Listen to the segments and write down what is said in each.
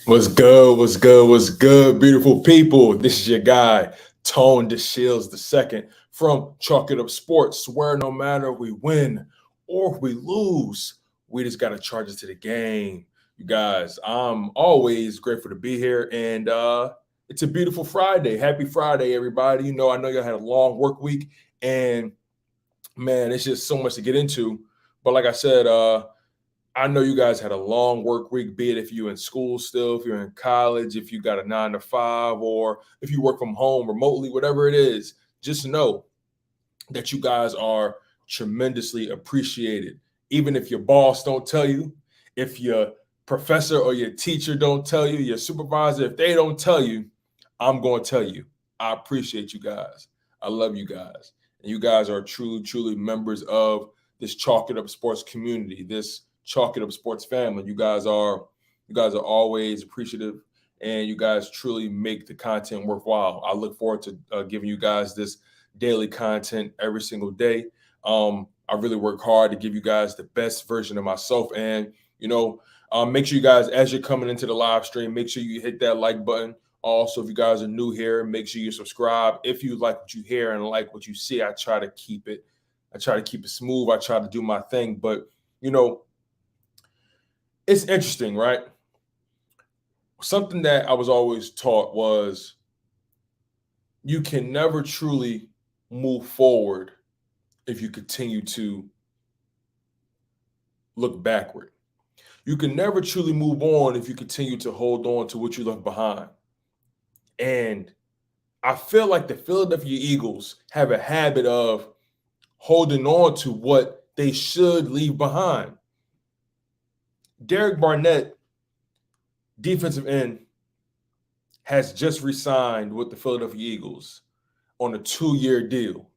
What's good? What's good? What's good, beautiful people? This is your guy, Tone DeShields II from Chalk It Up Sports, where no matter if we win or if we lose, we just got to charge it to the game. You guys, I'm always grateful to be here, and it's a beautiful Friday. Happy Friday, everybody. I know y'all had a long work week, and man, it's just so much to get into. But like I said, I know you guys had a long work week, be it if you're in school still, if you're in college, if you got a 9 to 5, or if you work from home remotely, whatever it is, just know that you guys are tremendously appreciated. Even if your boss don't tell you, if your professor or your teacher don't tell you, your supervisor, if they don't tell you, I'm going to tell you. I appreciate you guys. I love you guys. And you guys are truly, truly members of this Chalk It Up Sports community, this Chalk It Up Sports family. You guys are always appreciative, and you guys truly make the content worthwhile. I look forward to giving you guys this daily content every single day. I really work hard to give you guys the best version of myself. And, make sure you guys, as you're coming into the live stream, make sure you hit that like button. Also, if you guys are new here, make sure you subscribe. If you like what you hear and like what you see, I try to keep it smooth. I try to do my thing. But, you know, it's interesting, right? Something that I was always taught was you can never truly move forward if you continue to look backward. You can never truly move on if you continue to hold on to what you left behind. And I feel like the Philadelphia Eagles have a habit of holding on to what they should leave behind. Derek Barnett, defensive end, has just re-signed with the Philadelphia Eagles on a 2-year deal.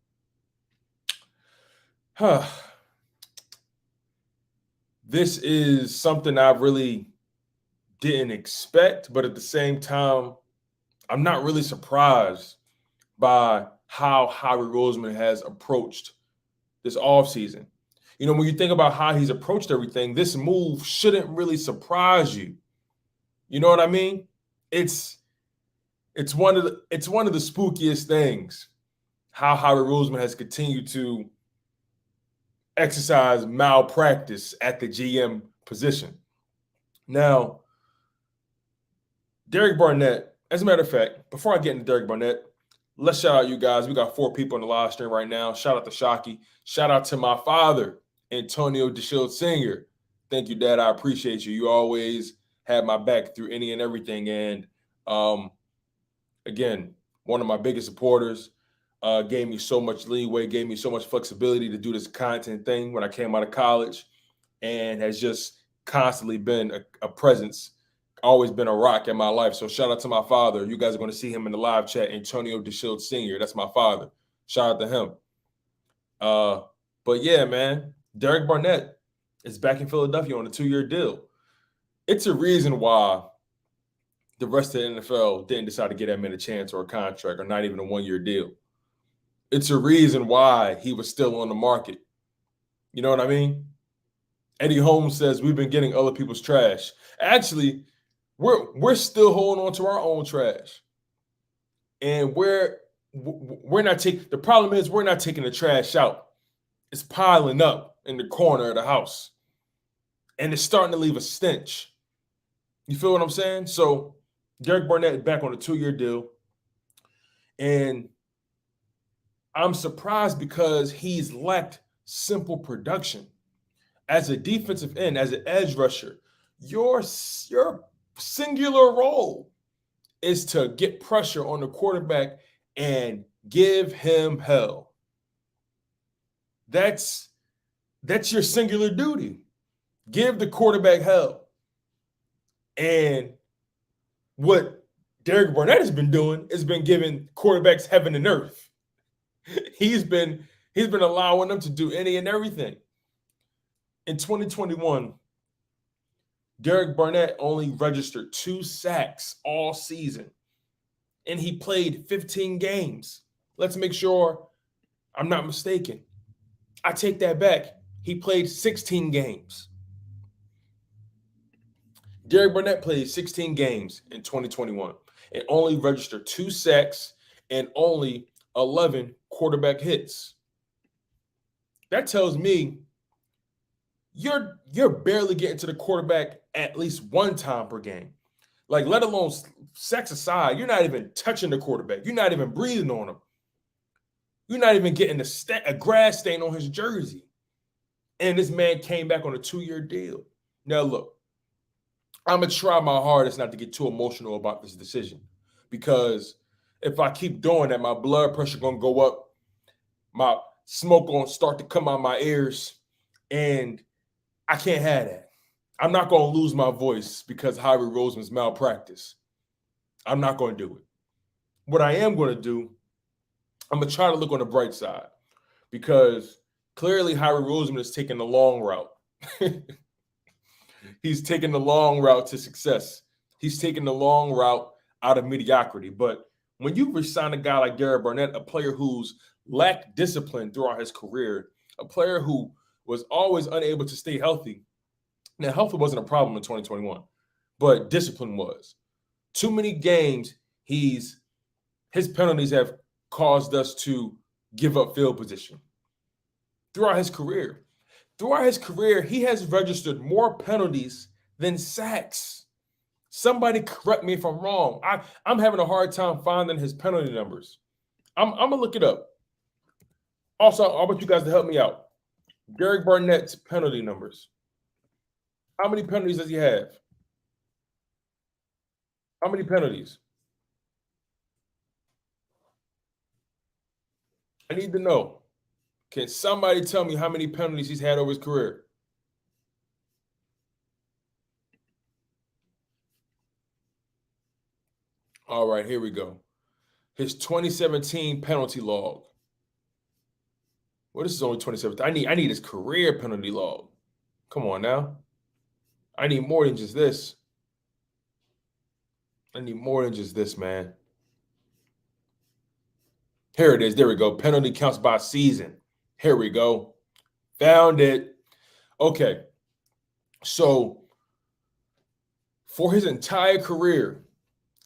This is something I really didn't expect, but at the same time, I'm not really surprised by how Howie Roseman has approached this offseason. When you think about how he's approached everything, this move shouldn't really surprise you. You know what I mean? It's one of the spookiest things how Howie Roseman has continued to exercise malpractice at the GM position. Now, Derek Barnett, as a matter of fact, before I get into Derek Barnett, let's shout out you guys. We got 4 people on the live stream right now. Shout out to Shockey. Shout out to my father, Antonio DeShield Sr. Thank you, Dad. I appreciate you. You always had my back through any and everything. And again, one of my biggest supporters, gave me so much leeway, gave me so much flexibility to do this content thing when I came out of college, and has just constantly been a presence, always been a rock in my life. So shout out to my father. You guys are going to see him in the live chat, Antonio DeShield Sr. That's my father. Shout out to him. But yeah, man, Derek Barnett is back in Philadelphia on a 2-year deal. It's a reason why the rest of the NFL didn't decide to get him in a chance or a contract or not even a 1-year deal. It's a reason why he was still on the market. You know what I mean? Eddie Holmes says we've been getting other people's trash. Actually, we're still holding on to our own trash, and we're not taking. The problem is we're not taking the trash out. It's piling up in the corner of the house, and it's starting to leave a stench. You feel what I'm saying? So Derek Barnett is back on a 2-year deal, and I'm surprised because he's lacked simple production. As a defensive end, as an edge rusher, your singular role is to get pressure on the quarterback and give him hell. That's your singular duty. Give the quarterback hell. And what Derek Barnett has been doing has been giving quarterbacks heaven and earth. He's been allowing them to do any and everything. In 2021, Derek Barnett only registered 2 sacks all season, and he played 15 games. Let's make sure I'm not mistaken. I take that back. He played 16 games. Derek Barnett played 16 games in 2021 and only registered 2 sacks and only 11 quarterback hits. That tells me you're barely getting to the quarterback at least one time per game. Like, let alone sacks aside, you're not even touching the quarterback. You're not even breathing on him. You're not even getting a grass stain on his jersey. And this man came back on a 2-year deal. Now, look, I'm going to try my hardest not to get too emotional about this decision, because if I keep doing that, my blood pressure going to go up, my smoke going to start to come out my ears, and I can't have that. I'm not going to lose my voice because Howie Roseman's malpractice. I'm not going to do it. What I am going to do, I'm going to try to look on the bright side, because clearly Howie Roseman is taking the long route. He's taking the long route to success. He's taking the long route out of mediocrity. But when you resign a guy like Derek Barnett, a player who's lacked discipline throughout his career, a player who was always unable to stay healthy. Now, health wasn't a problem in 2021, but discipline was. Too many games, his penalties have caused us to give up field position. Throughout his career, he has registered more penalties than sacks. Somebody correct me if I'm wrong. I'm having a hard time finding his penalty numbers. I'm gonna look it up. Also, I want you guys to help me out. Derek Barnett's penalty numbers. How many penalties does he have? How many penalties? I need to know. Can somebody tell me how many penalties he's had over his career? All right, here we go. His 2017 penalty log. Well, this is only 2017. I need his career penalty log. Come on now. I need more than just this. I need more than just this, man. Here it is. There we go. Penalty counts by season. Here we go. Found it. Okay. So for his entire career,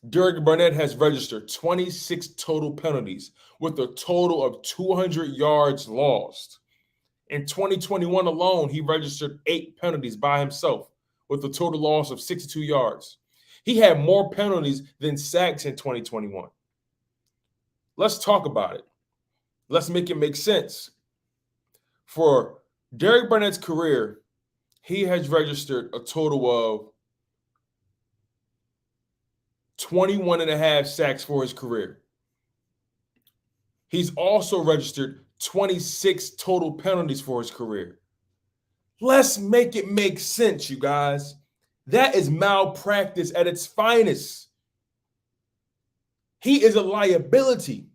Derek Barnett has registered 26 total penalties with a total of 200 yards lost. In 2021 alone, he registered 8 penalties by himself with a total loss of 62 yards. He had more penalties than sacks in 2021. Let's talk about it. Let's make it make sense. For Derek Barnett's career, he has registered a total of 21 and a half sacks for his career. He's also registered 26 total penalties for his career. Let's make it make sense, you guys. That is malpractice at its finest. He is a liability.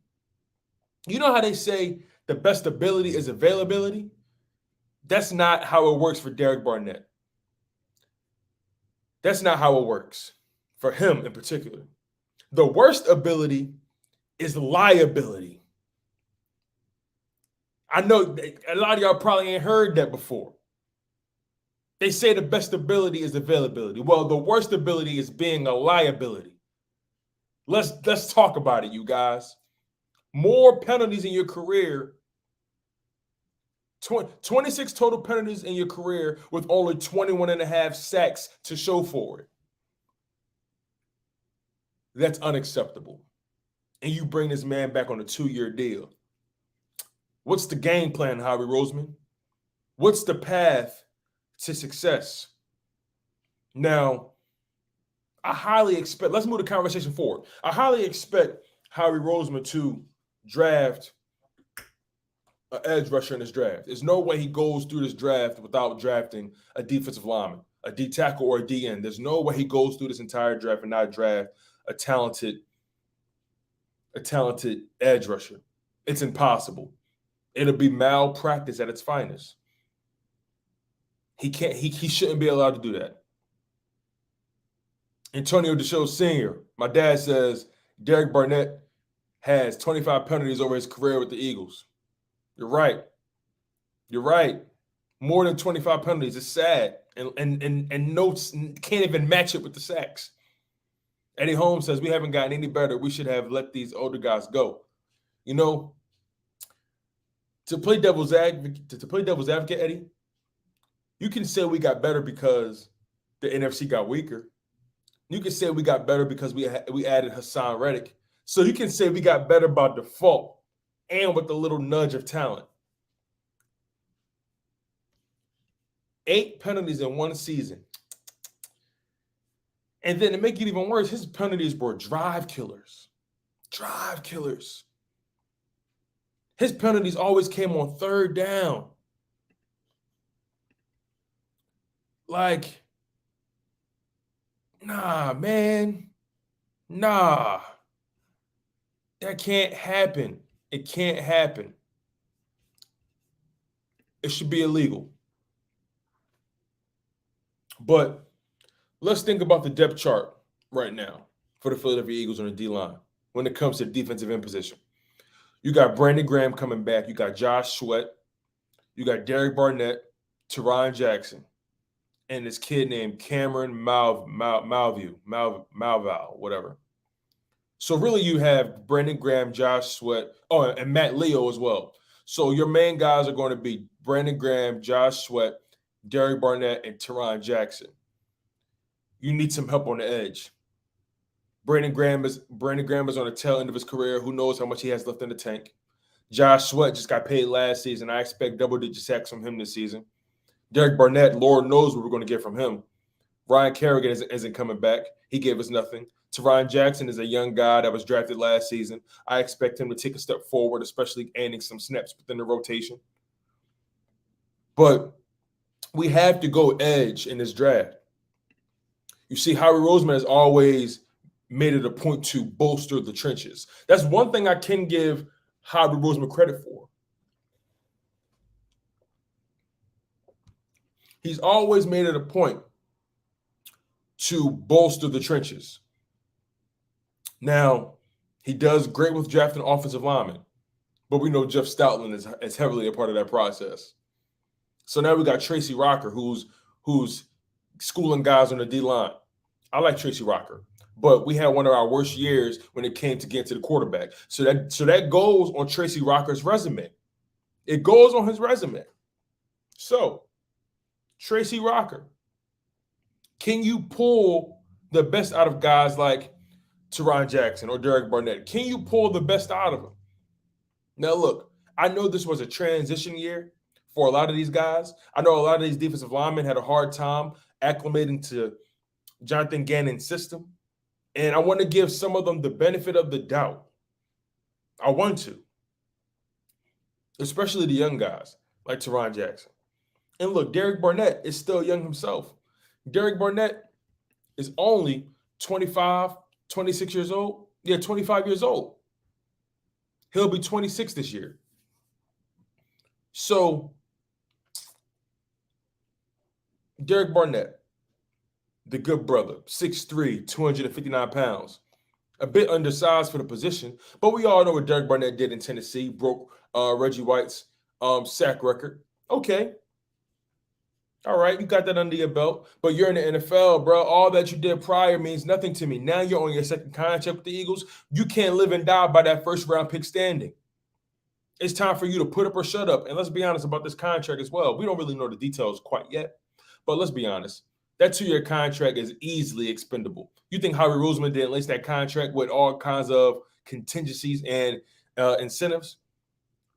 You know how they say the best ability is availability? That's not how it works for Derek Barnett. That's not how it works for him in particular. The worst ability is liability. I know a lot of y'all probably ain't heard that before. They say the best ability is availability. Well, the worst ability is being a liability. Let's talk about it, you guys. More penalties in your career, 26 total penalties in your career with only 21 and a half sacks to show for it. That's unacceptable. And you bring this man back on a 2-year deal. What's the game plan, Howie Roseman? What's the path to success? Now, I highly expect, let's move the conversation forward. I highly expect Howie Roseman to draft an edge rusher in this draft. There's no way he goes through this draft without drafting a defensive lineman, a D tackle, or a D end. There's no way he goes through this entire draft and not draft a talented edge rusher. It's impossible. It'll be malpractice at its finest. He shouldn't be allowed to do that. Antonio DeShow Sr., my dad says Derek Barnett has 25 penalties over his career with the Eagles. You're right. More than 25 penalties. It's sad. And notes can't even match it with the sacks. Eddie Holmes says we haven't gotten any better. We should have let these older guys go. You know, to play devil's advocate, Eddie, you can say we got better because the NFC got weaker. You can say we got better because we added Hassan Reddick. So you can say we got better by default and with a little nudge of talent. 8 penalties in one season. And then to make it even worse, his penalties were drive killers. Drive killers. His penalties always came on third down. Like, nah, man. Nah. That can't happen. It can't happen. It should be illegal. But let's think about the depth chart right now for the Philadelphia Eagles on the D-line when it comes to defensive end position. You got Brandon Graham coming back. You got Josh Sweat. You got Derek Barnett, Teron Jackson, and this kid named Cameron Malveaux, whatever. So really you have Brandon Graham, Josh Sweat, and Matt Leo as well. So your main guys are going to be Brandon Graham, Josh Sweat, Derek Barnett, and Teron Jackson. You need some help on the edge. Brandon Graham is on the tail end of his career. Who knows how much he has left in the tank? Josh Sweat just got paid last season. I expect double-digit sacks from him this season. Derek Barnett, Lord knows what we're going to get from him. Ryan Kerrigan isn't coming back. He gave us nothing. Teron Jackson is a young guy that was drafted last season. I expect him to take a step forward, especially gaining some snaps within the rotation. But we have to go edge in this draft. You see, Howie Roseman has always made it a point to bolster the trenches. That's one thing I can give Howie Roseman credit for. He's always made it a point to bolster the trenches. Now, he does great with drafting offensive linemen, but we know Jeff Stoutland is heavily a part of that process. So now we got Tracy Rocker, who's schooling guys on the D-line. I like Tracy Rocker, but we had one of our worst years when it came to getting to the quarterback. So that goes on Tracy Rocker's resume. It goes on his resume. So, Tracy Rocker, can you pull the best out of guys like Teron Jackson or Derek Barnett? Can you pull the best out of them? Now, look, I know this was a transition year for a lot of these guys. I know a lot of these defensive linemen had a hard time acclimating to Jonathan Gannon's system. And I want to give some of them the benefit of the doubt. I want to. Especially the young guys like Teron Jackson. And look, Derek Barnett is still young himself. Derek Barnett is only 25, 26 years old. Yeah, 25 years old. He'll be 26 this year. So, Derek Barnett, the good brother, 6'3", 259 pounds. A bit undersized for the position, but we all know what Derek Barnett did in Tennessee. Broke Reggie White's sack record. Okay. All right, you got that under your belt, but you're in the NFL, bro. All that you did prior means nothing to me. Now you're on your second contract with the Eagles. You can't live and die by that first-round pick standing. It's time for you to put up or shut up. And let's be honest about this contract as well. We don't really know the details quite yet, but let's be honest. That 2-year contract is easily expendable. You think Howie Roseman didn't lace that contract with all kinds of contingencies and incentives?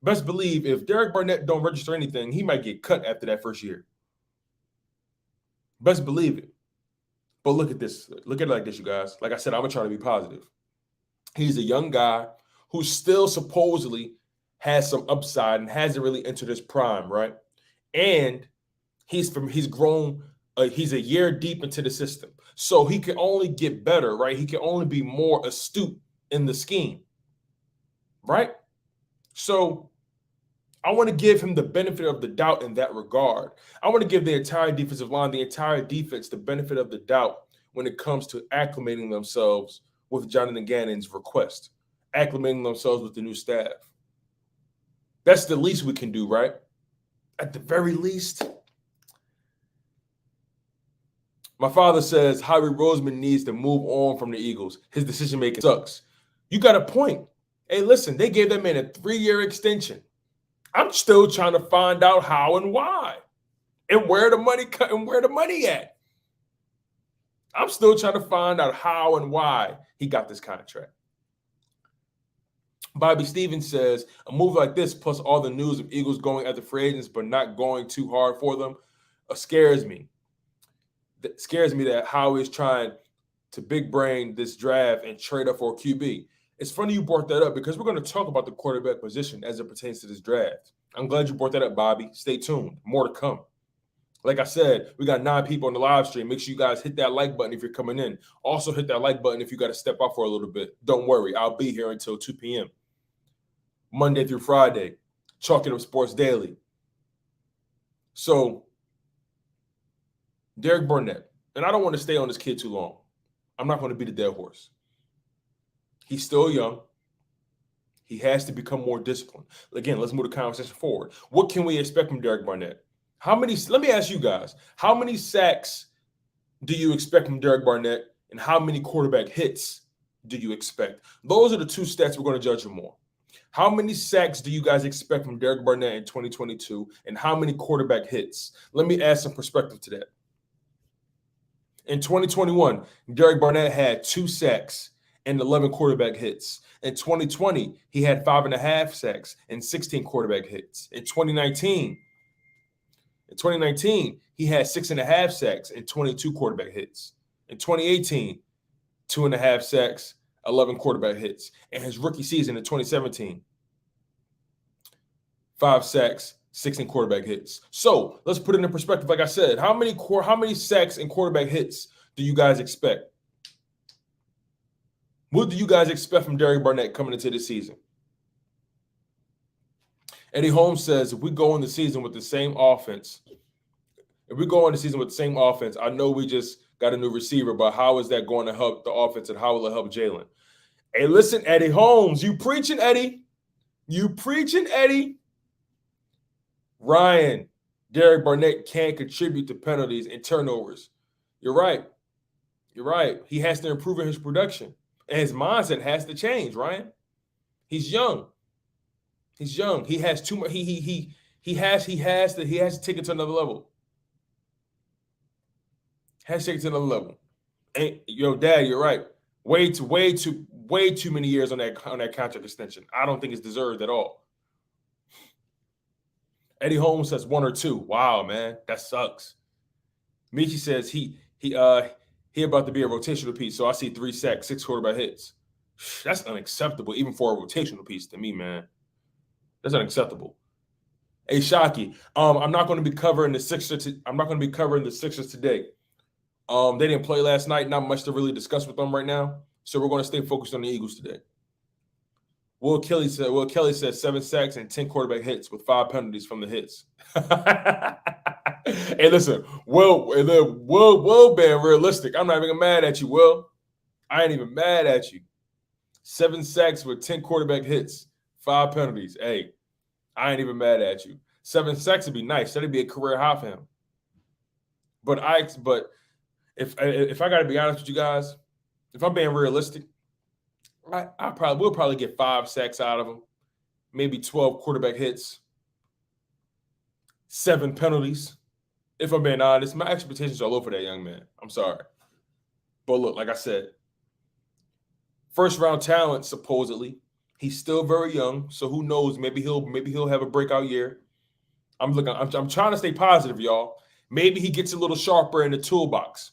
Best believe if Derek Barnett don't register anything, he might get cut after that first year. Best believe it. But look at this. Look at it like this, you guys. Like I said, I'm going to try to be positive. He's a young guy who still supposedly has some upside and hasn't really entered his prime, right? And he's grown. He's a year deep into the system. So he can only get better, right? He can only be more astute in the scheme, right? So I want to give him the benefit of the doubt in that regard. I want to give the entire defensive line, the entire defense, the benefit of the doubt when it comes to acclimating themselves with Jonathan Gannon's request, acclimating themselves with the new staff. That's the least we can do, right? At the very least, My father says Howie Roseman needs to move on from the Eagles. His decision making sucks. You got a point. Hey, listen, they gave that man a 3-year extension. I'm still trying to find out how and why, and where the money at. I'm still trying to find out how and why he got this contract. Bobby Stevens says a move like this, plus all the news of Eagles going after free agents but not going too hard for them, scares me. That scares me that Howie is trying to big brain this draft and trade up for a QB. It's funny you brought that up because we're going to talk about the quarterback position as it pertains to this draft. I'm glad you brought that up, Bobby. Stay tuned. More to come. Like I said, we got 9 people on the live stream. Make sure you guys hit that like button if you're coming in. Also hit that like button if you got to step out for a little bit. Don't worry. I'll be here until 2 p.m. Monday through Friday. Chalk It Up Sports Daily. So, Derek Barnett. And I don't want to stay on this kid too long. I'm not going to beat a dead horse. He's still young. He has to become more disciplined. Again, let's move the conversation forward. What can we expect from Derek Barnett? Let me ask you guys, how many sacks do you expect from Derek Barnett, and how many quarterback hits do you expect? Those are the 2 stats we're going to judge him on. How many sacks do you guys expect from Derek Barnett in 2022, and how many quarterback hits? Let me add some perspective to that. In 2021, Derek Barnett had 2 sacks and 11 quarterback hits. In 2020, he had 5.5 sacks and 16 quarterback hits. In 2019, he had 6.5 sacks and 22 quarterback hits. In 2018, 2.5 sacks, 11 quarterback hits. And his rookie season in 2017, 5 sacks, 16 quarterback hits. So let's put it in perspective. Like I said, how many sacks and quarterback hits do you guys expect? What do you guys expect from Derek Barnett coming into this season? Eddie Holmes says, if we go in the season with the same offense, I know we just got a new receiver, but how is that going to help the offense, and how will it help Jalen? Hey, listen, Eddie Holmes, you preaching, Eddie. Ryan, Derek Barnett can't contribute to penalties and turnovers. You're right. He has to improve in his production, and his mindset has to change, Ryan. He's young. He has too much. He has to take it to another level. And Dad, you're right. Way too many years on that contract extension. I don't think it's deserved at all. Eddie Holmes says 1 or 2. Wow, man, that sucks. Michi says he about to be a rotational piece, so I see 3 sacks, 6 quarterback hits. That's unacceptable, even for a rotational piece to me, man. That's unacceptable. Hey, Shockey, I'm not going to be covering the Sixers today. They didn't play last night. Not much to really discuss with them right now. So we're going to stay focused on the Eagles today. Will Kelly said 7 sacks and 10 quarterback hits with 5 penalties from the hits. Hey, listen, Will being realistic. I'm not even mad at you, Will. I ain't even mad at you. 7 sacks with 10 quarterback hits, 5 penalties. Hey, I ain't even mad at you. 7 sacks would be nice. That'd be a career high for him. But if I got to be honest with you guys, if I'm being realistic, we'll probably get 5 sacks out of him, maybe 12 quarterback hits, 7 penalties. If I'm being honest, my expectations are low for that young man. I'm sorry. But look, like I said, first-round talent, supposedly. He's still very young, so who knows? Maybe he'll have a breakout year. I'm trying to stay positive, y'all. Maybe he gets a little sharper in the toolbox,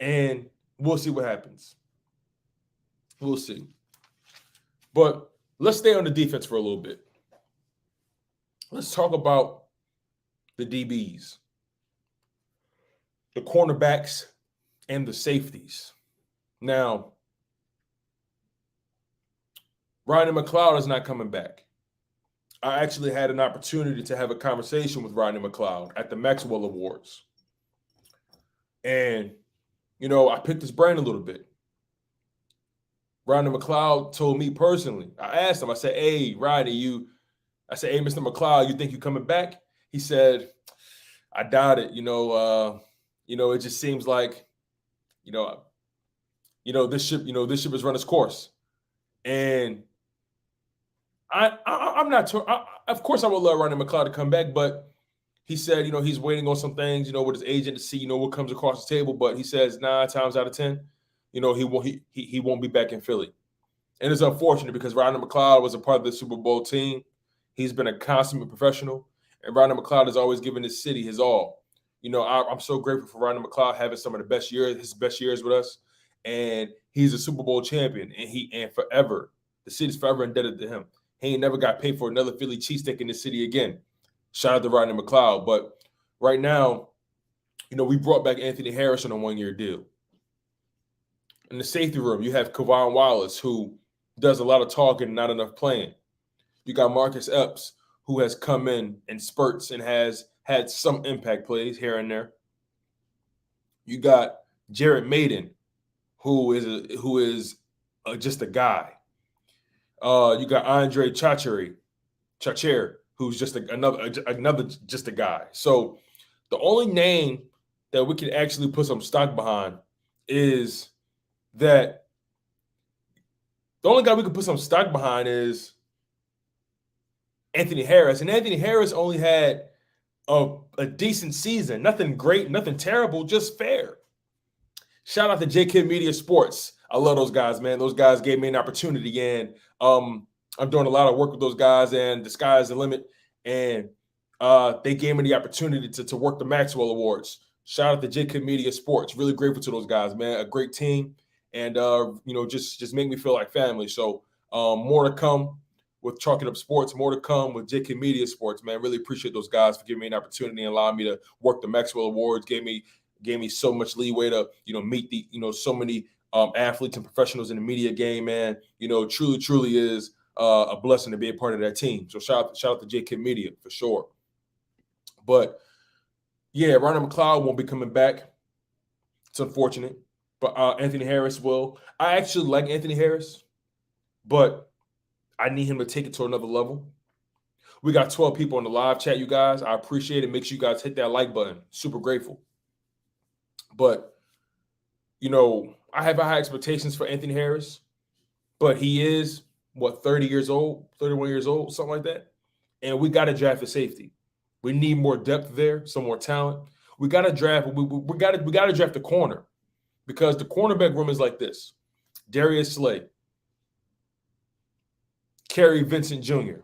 and we'll see what happens. We'll see. But let's stay on the defense for a little bit. Let's talk about the DBs, the cornerbacks, and the safeties. Now, Rodney McLeod is not coming back. I actually had an opportunity to have a conversation with Rodney McLeod at the Maxwell Awards. And, I picked his brain a little bit. Rodney McLeod told me personally, I asked him, I said, hey, Rodney, hey, Mr. McLeod, you think you're coming back? He said, I doubt it. It just seems like, you know, this ship has run its course. And I'm not. Of course, I would love Ronnie McLeod to come back, but he said, he's waiting on some things, with his agent to see, what comes across the table. But he says 9 times out of 10, he won't be back in Philly. And it's unfortunate because Ronnie McLeod was a part of the Super Bowl team. He's been a consummate professional, and Ronnie McLeod has always given his city his all. I'm so grateful for Ronnie McLeod having some of his best years with us, and he's a Super Bowl champion, and forever, the city's forever indebted to him. He ain't never got paid for another Philly cheesesteak in the city again. Shout out to Ronnie McLeod. But right now, we brought back Anthony Harris on a 1-year deal. In the safety room, you have Kevon Wallace, who does a lot of talking and not enough playing. You got Marcus Epps, who has come in spurts and has had some impact plays here and there. You got Jared Maiden, who is just a guy. You got Andre Chachere, who's just another just a guy. So the only name that we can actually put some stock behind is that the only guy we can put some stock behind is Anthony Harris. And Anthony Harris only had a decent season. Nothing great, nothing terrible, just fair. Shout out to JK Media Sports. I love those guys, man. Those guys gave me an opportunity, and I'm doing a lot of work with those guys, and the sky is the limit. And they gave me the opportunity to work the Maxwell Awards. Shout out to JK Media Sports. Really grateful to those guys, man. A great team, and just make me feel like family. So more to come with Chalk It Up Sports. More to come with JK Media Sports, man. Really appreciate those guys for giving me an opportunity and allowing me to work the Maxwell Awards. Gave me so much leeway to meet the so many athletes and professionals in the media game, man. Truly is a blessing to be a part of that team. So shout out to JK Media for sure. But yeah, Ronnie McLeod won't be coming back. It's unfortunate, but Anthony Harris will. I actually like Anthony Harris, but I need him to take it to another level. We got 12 people in the live chat, you guys. I appreciate it. Make sure you guys hit that like button. Super grateful. But, I have high expectations for Anthony Harris, but he is, 30 years old, 31 years old, something like that. And we got to draft a safety. We need more depth there, some more talent. We got to draft. We got to draft a corner, because the cornerback room is like this: Darius Slay, Kerry Vincent Jr.,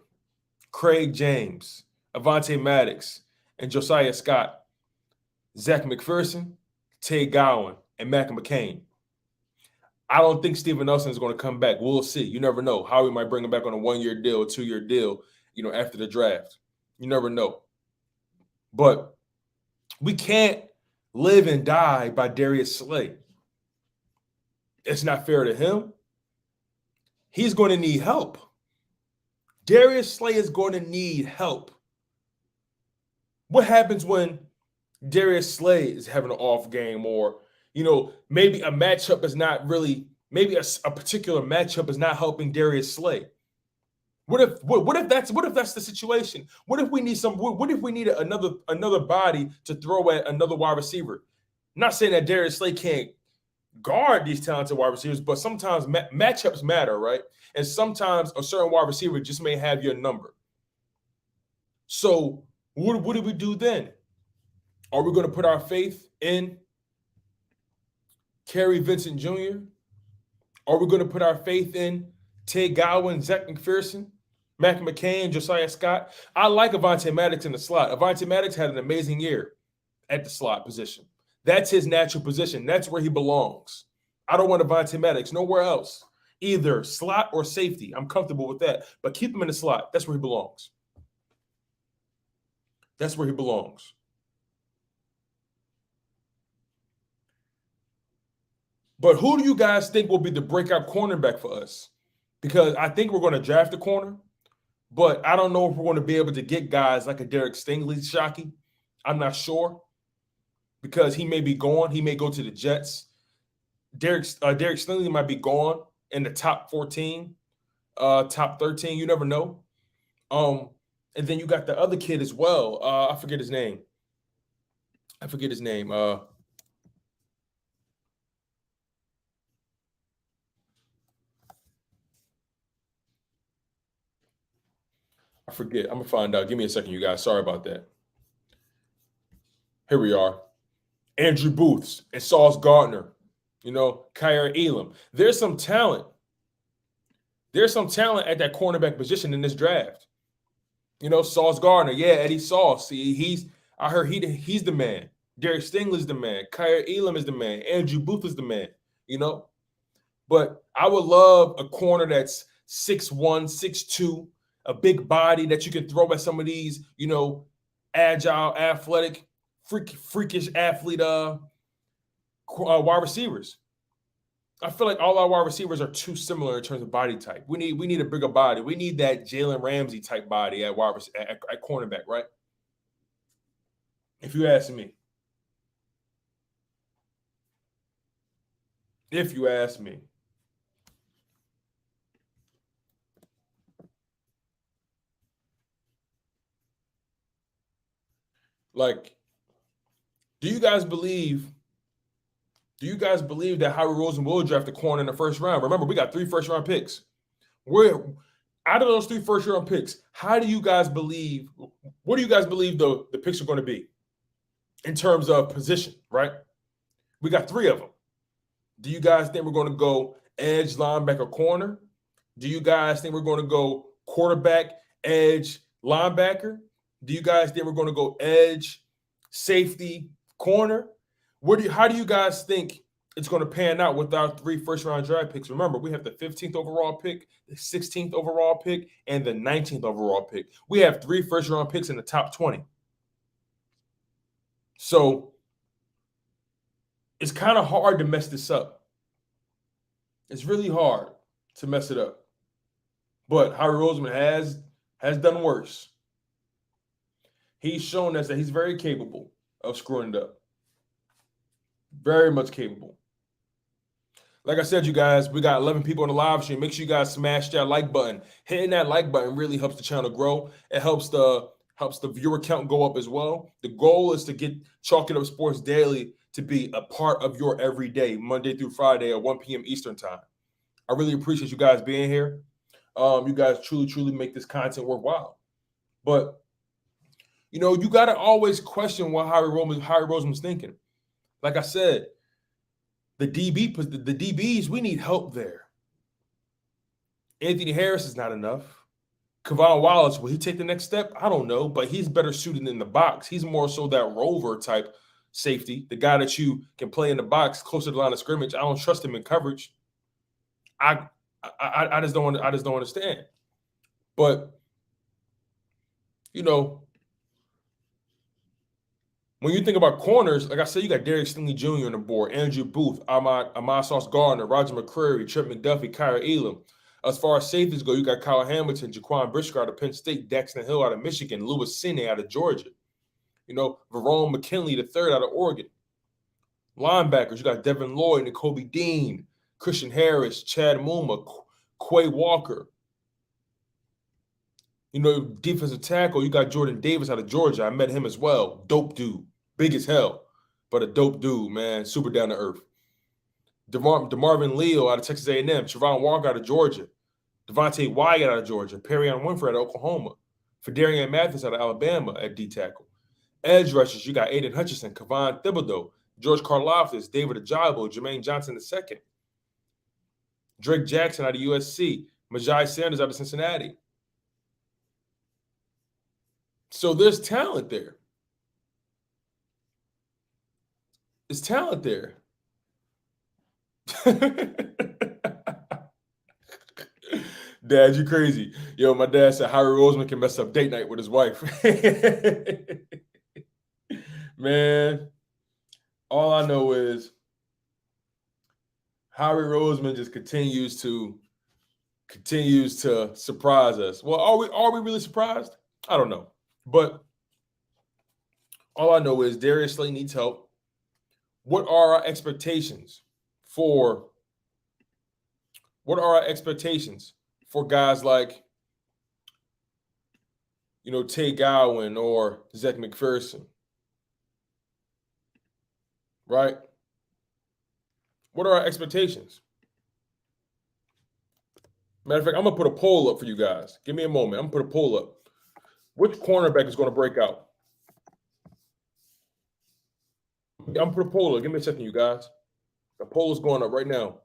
Craig James, Avonte Maddox, and Josiah Scott, Zach McPherson, Tay Gowan, and Mac McCain. I don't think Steven Nelson is going to come back. We'll see. You never know. Howie might bring him back on a 1-year deal, a 2-year deal, after the draft. You never know. But we can't live and die by Darius Slay. It's not fair to him. He's going to need help. Darius Slay is going to need help. What happens when Darius Slay is having an off game, or maybe a matchup is not really, maybe a particular matchup is not helping Darius Slay? What if that's the situation? What if we need another body to throw at another wide receiver? I'm not saying that Darius Slay can't guard these talented wide receivers, but sometimes matchups matter, right? And sometimes a certain wide receiver just may have your number. So what do we do then? Are we going to put our faith in Kerry Vincent Jr.? Are we going to put our faith in Tay Gowan, Zach McPherson, Mac McCain, Josiah Scott? I like Avonte Maddox in the slot. Avonte Maddox had an amazing year at the slot position. That's his natural position. That's where he belongs. I don't want Avonte Maddox nowhere else, either slot or safety. I'm comfortable with that. But keep him in the slot. That's where he belongs. That's where he belongs. But who do you guys think will be the breakout cornerback for us? Because I think we're going to draft a corner, but I don't know if we're going to be able to get guys like a Derek Stingley, Shockey. I'm not sure, because he may be gone. He may go to the Jets. Derek Stingley might be gone in the top 14, top 13. You never know. And then you got the other kid as well. I forget his name. I forget his name. I forget. I'm gonna find out. Give me a second, you guys. Sorry about that. Here we are. Andrew Booths and Sauce Gardner. You know, Kaiir Elam. There's some talent. There's some talent at that cornerback position in this draft. You know, Sauce Gardner. Yeah, Eddie Sauce. See, I heard he's the man. Derek Stingley's the man. Kaiir Elam is the man. Andrew Booth is the man. You know, but I would love a corner that's 6'1", 6'2", a big body that you can throw at some of these, you know, agile, athletic, freakish athlete wide receivers. I feel like all our wide receivers are too similar in terms of body type. We need a bigger body. We need that Jalen Ramsey type body at at cornerback, right? If you ask me. If you ask me. Like, do you guys believe that Howie Roseman will draft a corner in the first round? Remember, we got 3 first-round picks. We're out of those 3 first-round picks, what do you guys believe the picks are going to be in terms of position, right? We got 3 of them. Do you guys think we're going to go edge, linebacker, corner? Do you guys think we're going to go quarterback, edge, linebacker? Do you guys think we're going to go edge, safety, corner? How do you guys think it's going to pan out with our 3 first-round draft picks? Remember, we have the 15th overall pick, the 16th overall pick, and the 19th overall pick. We have 3 first-round picks in the top 20. So it's kind of hard to mess this up. It's really hard to mess it up. But Howie Roseman has done worse. He's shown us that he's very capable of screwing it up. Very much capable. Like I said, you guys, we got 11 people on the live stream. Make sure you guys smash that like button. Hitting that like button really helps the channel grow. It helps the viewer count go up as well. The goal is to get Chalk It Up Sports Daily to be a part of your everyday, Monday through Friday at 1 p.m. Eastern time. I really appreciate you guys being here. You guys truly make this content worthwhile. But, you know, you got to always question what Howie Roseman's thinking. Like I said, the DBs, we need help there. Anthony Harris is not enough. Kevon Wallace, will he take the next step? I don't know, but he's better suited in the box. He's more so that rover type safety, the guy that you can play in the box closer to the line of scrimmage. I don't trust him in coverage. I just don't understand. But, you know, when you think about corners, like I said, you got Derek Stingley Jr. on the board, Andrew Booth, Ahmad Sauce Gardner, Roger McCreary, Trent McDuffie, Kaiir Elam. As far as safeties go, you got Kyle Hamilton, Jaquan Brisker out of Penn State, Daxton Hill out of Michigan, Louis Cine out of Georgia. You know, Verone McKinley III out of Oregon. Linebackers, you got Devin Lloyd, Nakobe Dean, Christian Harris, Chad Muma, Quay Walker. You know, defensive tackle, you got Jordan Davis out of Georgia. I met him as well. Dope dude. Big as hell, but a dope dude, man. Super down to earth. DeMarvin Leal out of Texas A&M. Trevon Walker out of Georgia. Devontae Wyatt out of Georgia. Perrion Winfrey out of Oklahoma. Fedarian Mathis out of Alabama at D-tackle. Edge rushers, you got Aiden Hutchinson, Kevon Thibodeau, George Karlaftis, David Ajabo, Jermaine Johnson II. Drake Jackson out of USC. Majai Sanders out of Cincinnati. So there's talent there. There's talent there. Dad, you crazy. Yo, my dad said Howie Roseman can mess up date night with his wife. Man, all I know is Howie Roseman just continues to surprise us. Well, are we really surprised? I don't know. But all I know is Darius Slay needs help. What are our expectations for guys like, you know, Tay Gowan or Zach McPherson? right? What are our expectations? Matter of fact, I'm gonna put a poll up for you guys. Give me a moment. I'm gonna put a poll up. Which cornerback is going to break out? I'm gonna put a poll up. Give me a second, you guys. The poll is going up right now.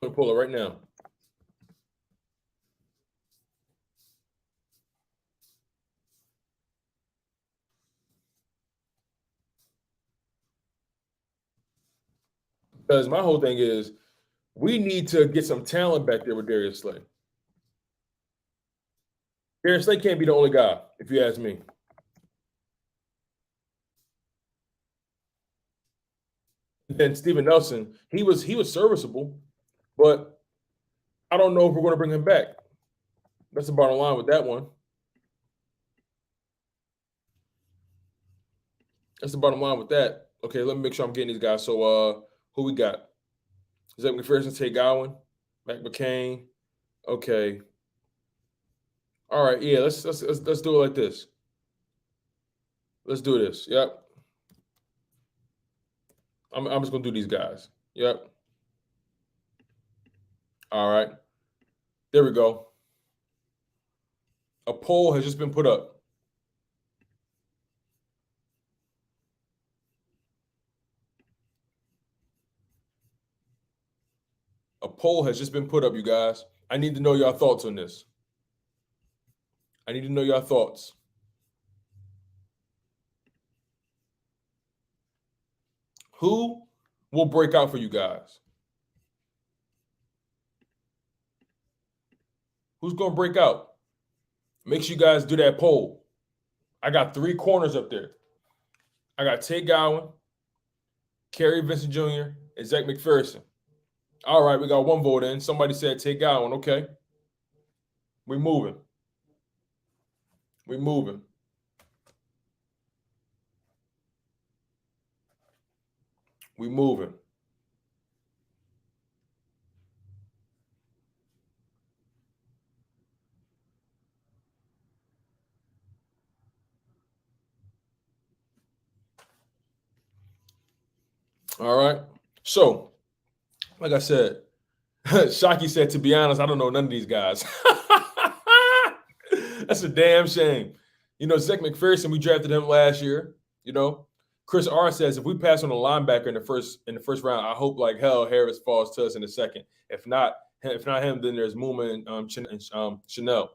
I'm gonna pull it right now. Because my whole thing is we need to get some talent back there with Darius Slay. Darius Slay can't be the only guy, if you ask me. And Steven Nelson, he was serviceable, but I don't know if we're going to bring him back. That's the bottom line with that one. That's the bottom line with that. Okay, let me make sure I'm getting these guys. So, who we got? Zach McPherson, Tate Gowan, Mac McCain. Okay. All right. Yeah. Let's do it like this. Let's do this. Yep. I'm just gonna do these guys. Yep. All right. There we go. A poll has just been put up. A poll has just been put up, you guys. I need to know your thoughts on this. I need to know your thoughts. Who will break out for you guys? Who's going to break out? Make sure you guys do that poll. I got 3 corners up there. I got Tate Gowan, Kerry Vincent Jr., and Zach McPherson. All right, we got 1 vote in. Somebody said Tate Gowan. Okay. We moving. We moving. We moving. All right. So, like I said, Shockey said, to be honest, I don't know none of these guys. That's a damn shame. You know, Zach McPherson, we drafted him last year. You know, Chris R says if we pass on a linebacker in the first round, I hope like hell Harris falls to us in the second. If not him, then there's Muma and Chanel.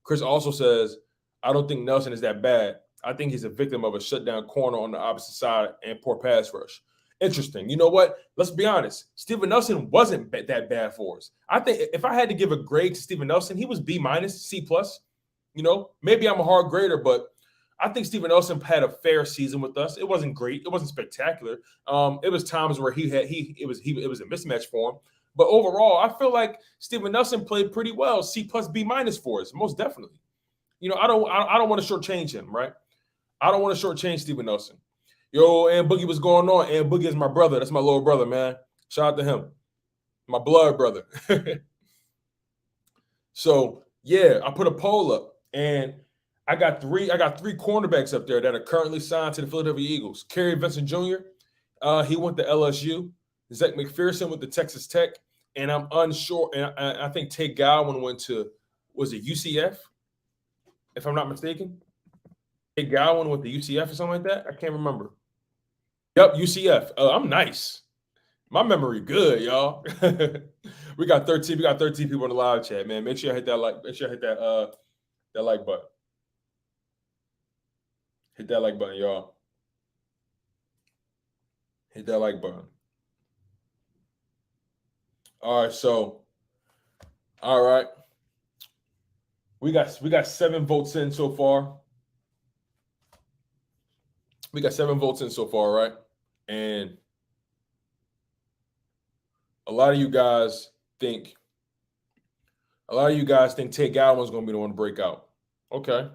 Chris also says I don't think Nelson is that bad. I think he's a victim of a shutdown corner on the opposite side and poor pass rush. Interesting. You know what? Let's be honest. Steven Nelson wasn't that bad for us. I think if I had to give a grade to Steven Nelson, he was B minus, C plus. You know, maybe I'm a hard grader, but I think Steven Nelson had a fair season with us. It wasn't great. It wasn't spectacular. It was times where it was a mismatch for him. But overall, I feel like Steven Nelson played pretty well. C plus B minus for us, most definitely. You know, I don't want to shortchange him, right? I don't want to shortchange Steven Nelson. Yo, and Boogie, what's going on? And Boogie is my brother. That's my little brother, man. Shout out to him. My blood brother. So yeah, I put a poll up and I got three cornerbacks up there that are currently signed to the Philadelphia Eagles. Kerry Vincent Jr., he went to LSU. Zach McPherson went to Texas Tech. And I'm unsure. And I think Tate Gowan went to, was it UCF? If I'm not mistaken. Tate Gowan went to UCF or something like that. I can't remember. Yep, UCF. I'm nice. My memory good, y'all. We got 13 people in the live chat, man. Make sure I hit that like. Make sure I hit that like button. Hit that like button, y'all. Hit that like button. All right, so all right. We got 7 votes in so far. We got 7 votes in so far, right? And a lot of you guys think Tate Gowan's going to be the one to break out. Okay.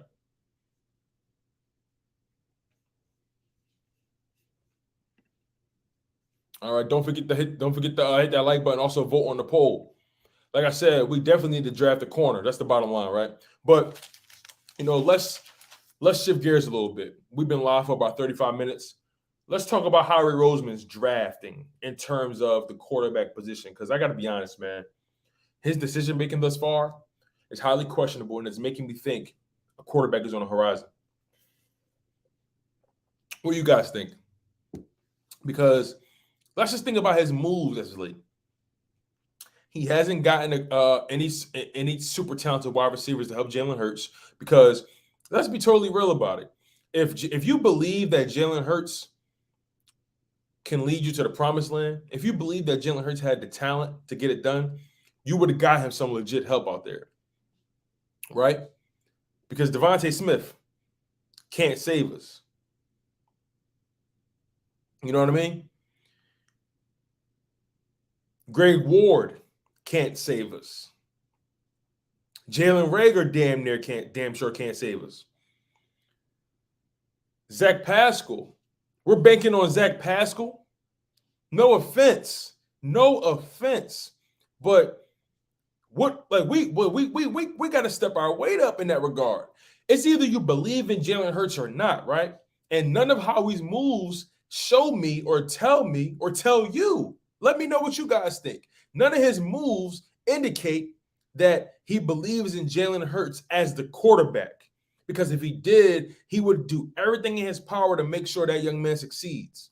All right, don't forget to hit that like button. Also vote on the poll. Like I said, we definitely need to draft a corner. That's the bottom line, right? But let's shift gears a little bit. We've been live for about 35 minutes. Let's talk about Howie Roseman's drafting in terms of the quarterback position. Because I got to be honest, man, his decision making thus far is highly questionable, and it's making me think a quarterback is on the horizon. What do you guys think? Because let's just think about his moves as of late. He hasn't gotten any super talented wide receivers to help Jalen Hurts. Because let's be totally real about it. If you believe that Jalen Hurts can lead you to the promised land, if you believe that Jalen Hurts had the talent to get it done, you would have got him some legit help out there, right? Because Devontae Smith can't save us. You know what I mean? Greg Ward can't save us. Jalen Reagor damn sure can't save us. Zach Pascal, we're banking on Zach Pascal. No offense, but we got to step our weight up in that regard. It's either you believe in Jalen Hurts or not, right? And none of Howie's moves show me or tell you. Let me know what you guys think. None of his moves indicate that he believes in Jalen Hurts as the quarterback. Because if he did, he would do everything in his power to make sure that young man succeeds.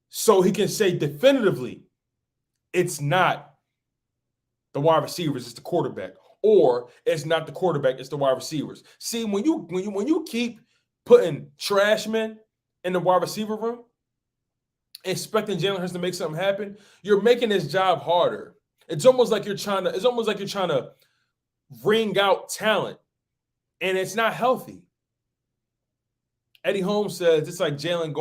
So he can say definitively, it's not the wide receivers, it's the quarterback. Or it's not the quarterback, it's the wide receivers. See, when you keep putting trash men in the wide receiver room, expecting Jalen Hurts to make something happen, you're making his job harder. It's almost like you're trying to wring out talent, and it's not healthy. Eddie Holmes says it's like Jalen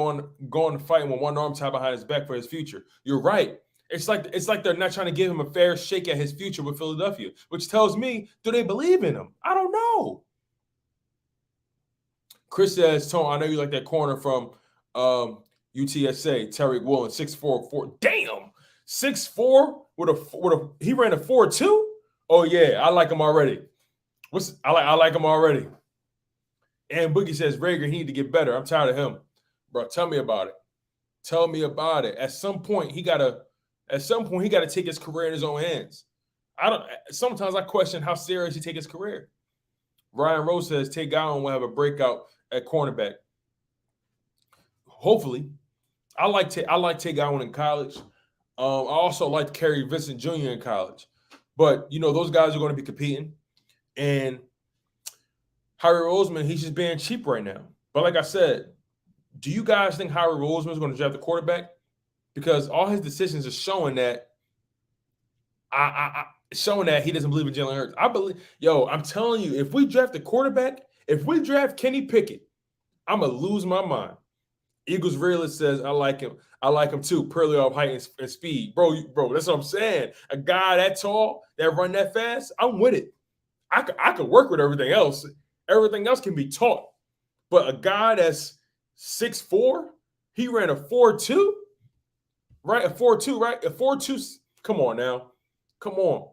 going to fight with one arm tied behind his back for his future. You're right. It's like they're not trying to give him a fair shake at his future with Philadelphia, which tells me, do they believe in him? I don't know. Chris says, Tone, I know you like that corner from UTSA, Tariq Woolen, 6'4", damn, 6'4" with a he ran a 4.2. Oh yeah, I like him already. I like him already. And Boogie says, Reagor, he need to get better. I'm tired of him. Bro, tell me about it. Tell me about it. At some point, he gotta take his career in his own hands. Sometimes I question how serious he take his career. Ryan Rose says Tay Gowan will have a breakout at cornerback. Hopefully. I like Tay Gowan in college. I also liked Kerry Vincent Jr. in college. But those guys are going to be competing. And Howie Roseman, he's just being cheap right now. But like I said, do you guys think Howie Roseman is going to draft the quarterback? Because all his decisions are showing that he doesn't believe in Jalen Hurts. I'm telling you, if we draft the quarterback, if we draft Kenny Pickett, I'm going to lose my mind. Eagles Realist says, I like him. I like him too. Purely off height and speed. Bro, that's what I'm saying. A guy that tall, that run that fast, I'm with it. I could work with everything else. Everything else can be taught. But a guy that's 6'4", he ran a 4.2, right? A 4.2, right? A 4.2. Come on now. Come on.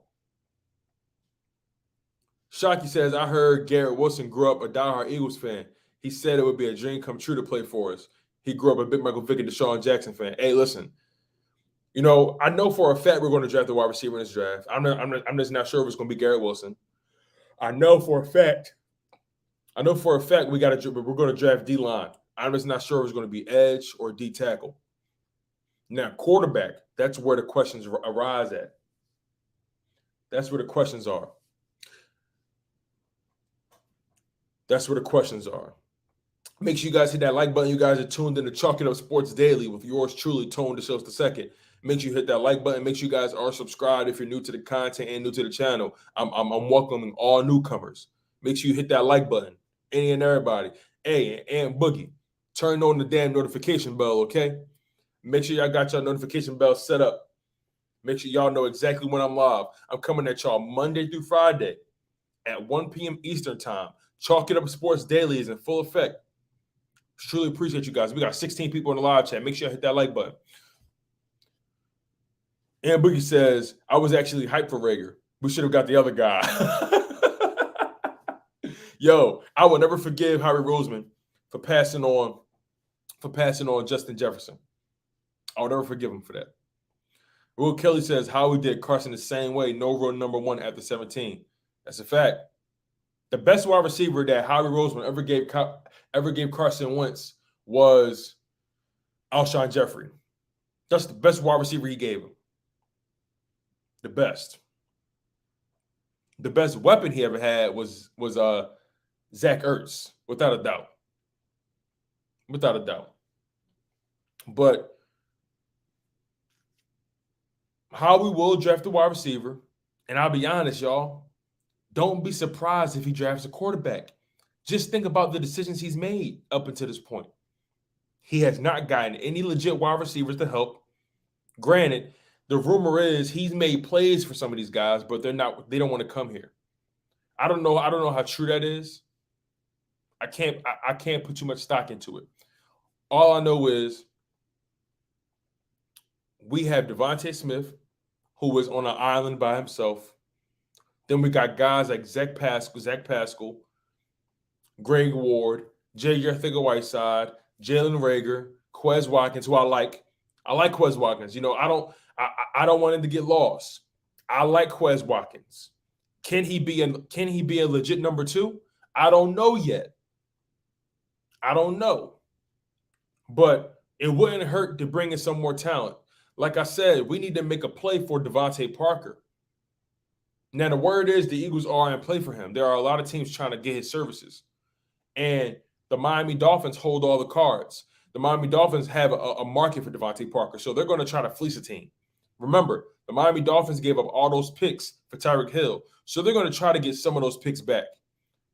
Shockey says, I heard Garrett Wilson grew up a diehard Eagles fan. He said it would be a dream come true to play for us. He grew up a big Michael Vick and Deshaun Jackson fan. Hey, listen, I know for a fact we're going to draft the wide receiver in this draft. I'm just not sure if it's going to be Garrett Wilson. I know for a fact we're going to draft D-line. I'm just not sure if it's going to be edge or D tackle. Now, quarterback, that's where the questions arise at. That's where the questions are. Make sure you guys hit that like button. You guys are tuned in to Chalk It Up Sports Daily with yours truly, Tone DeShields II. Make sure you hit that like button. Make sure you guys are subscribed if you're new to the content and new to the channel. I'm welcoming all newcomers. Make sure you hit that like button. Any and everybody. Hey, and Boogie, turn on the damn notification bell, okay? Make sure y'all got your notification bell set up. Make sure y'all know exactly when I'm live. I'm coming at y'all Monday through Friday at 1 p.m. Eastern time. Chalk It Up Sports Daily is in full effect. Truly appreciate you guys. We got 16 people in the live chat. Make sure you hit that like button. And Boogie says, I was actually hyped for Rager. We should have got the other guy. Yo, I will never forgive Howie Roseman for passing on Justin Jefferson. I'll never forgive him for that. Will Kelly says Howie did Carson the same way. No real number one after 17. That's a fact. The best wide receiver that Howie Roseman ever gave Carson Wentz was Alshon Jeffrey. That's the best wide receiver he gave him. The best. The best weapon he ever had was Zach Ertz, without a doubt. Without a doubt. But Howie will draft a wide receiver, and I'll be honest, y'all, don't be surprised if he drafts a quarterback. Just think about the decisions he's made up until this point. He has not gotten any legit wide receivers to help. Granted, the rumor is he's made plays for some of these guys, but they don't want to come here. I don't know how true that is. I can't put too much stock into it. All I know is we have Devontae Smith, who was on an island by himself. Then we got guys like Zach Pascal, Greg Ward, J. Arthur-Whiteside, Jalen Reagor, Quez Watkins, who I like. I like Quez Watkins. You know, I don't want him to get lost. I like Quez Watkins. Can he be a legit number two? I don't know yet. I don't know. But it wouldn't hurt to bring in some more talent. Like I said, we need to make a play for Devontae Parker. Now, the word is the Eagles are in play for him. There are a lot of teams trying to get his services. And the Miami Dolphins hold all the cards. The Miami Dolphins have a market for Devontae Parker, so they're going to try to fleece a team. Remember, the Miami Dolphins gave up all those picks for Tyreek Hill, so they're going to try to get some of those picks back.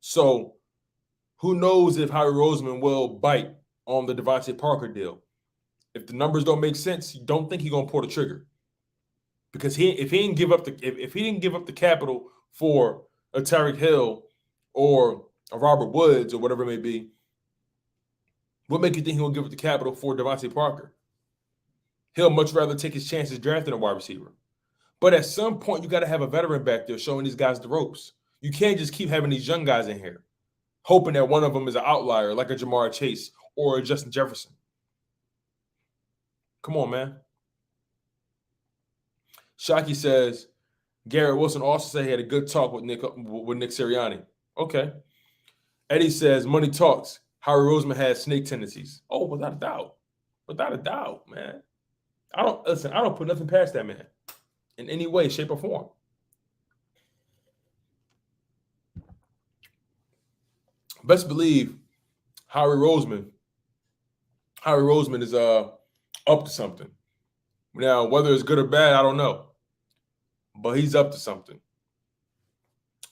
So who knows if Howie Roseman will bite on the Devontae Parker deal. If the numbers don't make sense, you don't think he's going to pull the trigger. Because if he didn't give up the capital for a Tyreek Hill or a Robert Woods or whatever it may be, what make you think he'll give up the capital for Devontae Parker? He'll much rather take his chances drafting a wide receiver. But at some point, you got to have a veteran back there showing these guys the ropes. You can't just keep having these young guys in here, hoping that one of them is an outlier like a Jamar Chase or a Justin Jefferson. Come on, man. Shockey says, Garrett Wilson also said he had a good talk with Nick Sirianni. Okay. Eddie says, money talks. Howie Roseman has snake tendencies. Oh, without a doubt. Without a doubt, man. I don't put nothing past that man in any way, shape, or form. Best believe Howie Roseman is up to something. Now, whether it's good or bad, I don't know. But he's up to something.